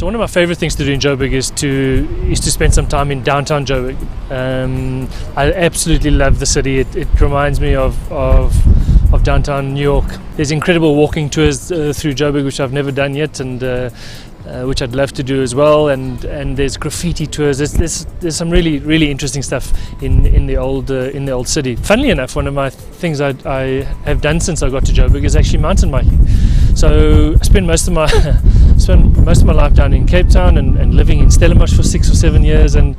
So one of my favorite things to do in Joburg is to spend some time in downtown Joburg. I absolutely love the city. It reminds me of downtown New York. There's incredible walking tours through Joburg, which I've never done yet, and which I'd love to do as well. And there's graffiti tours. There's some really interesting stuff in the old city. Funnily enough, one of my things I have done since I got to Joburg is actually mountain biking. So I spent most of my life down in Cape Town and living in Stellenbosch for 6 or 7 years, and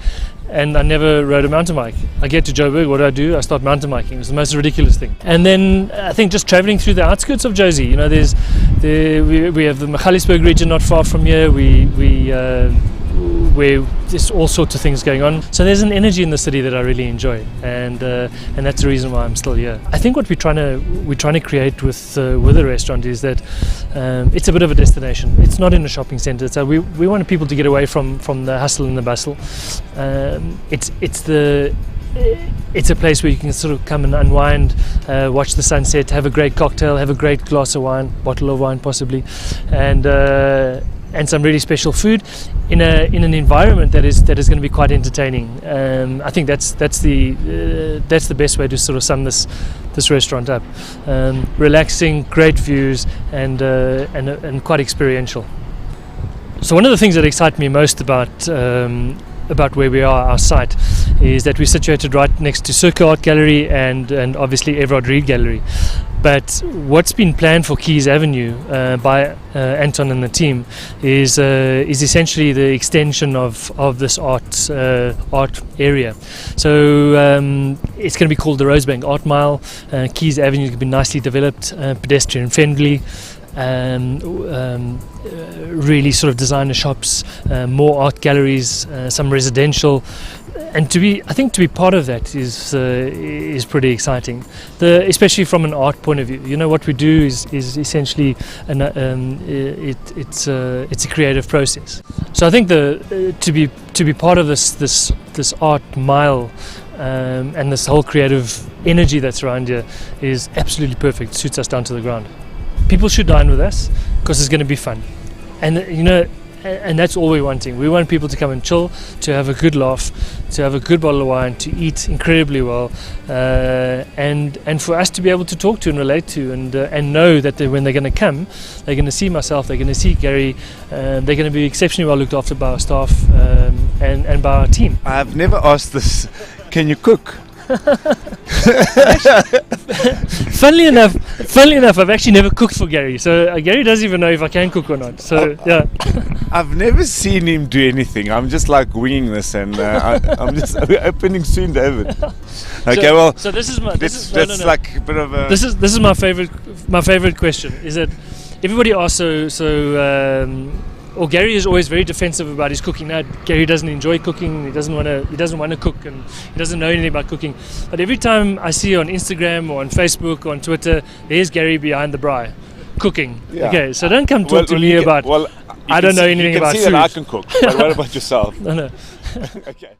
I never rode a mountain bike. I get to Joburg, what do? I start mountain biking. It's the most ridiculous thing. And then I think just traveling through the outskirts of Jozi, you know, we have the Magaliesberg region not far from here. Where there's all sorts of things going on. So there's an energy in the city that I really enjoy, and that's the reason why I'm still here. I think what we're trying to create with the restaurant is that it's a bit of a destination. It's not in a shopping centre. So we want people to get away from the hustle and the bustle. It's a place where you can sort of come and unwind, watch the sunset, have a great cocktail, have a great glass of wine, bottle of wine possibly, and some really special food in an environment that is going to be quite entertaining. I think that's the best way to sort of sum this restaurant up. Relaxing, great views, and quite experiential. So one of the things that excite me most about where we are, our site, is that we're situated right next to Circa Art Gallery and obviously Everard Reed Gallery. But what's been planned for Keys Avenue by Anton and the team is essentially the extension of this art area. So it's going to be called the Rosebank Art Mile. Keys Avenue is going to be nicely developed, pedestrian friendly. Really sort of designer shops, more art galleries, some residential, and to be part of that is pretty exciting. Especially from an art point of view. You know, what we do is essentially it's a creative process. So I think to be part of this art mile and this whole creative energy that's around here is absolutely perfect. It suits us down to the ground. People should dine with us because it's going to be fun, and you know, and that's all we're wanting. We want people to come and chill, to have a good laugh, to have a good bottle of wine, to eat incredibly well, and for us to be able to talk to and relate to, and know that when they're going to come, they're going to see myself, they're going to see Gary, they're going to be exceptionally well looked after by our staff and by our team. I've never asked this. Can you cook? Funnily enough, I've actually never cooked for Gary, so Gary doesn't even know if I can cook or not. So yeah, I've never seen him do anything. I'm just like winging this, and I'm just opening soon, David. Okay, well, so this is my like a bit of a. This is my favorite question. Is that everybody asks or Gary is always very defensive about his cooking. Now Gary doesn't enjoy cooking. He doesn't want to cook, and he doesn't know anything about cooking. But every time I see on Instagram or on Facebook or on Twitter, there's Gary behind the braai cooking. Yeah. Okay, so don't come talk to me about. I don't know anything about food. You can see that I can cook. But what about yourself? No. Okay.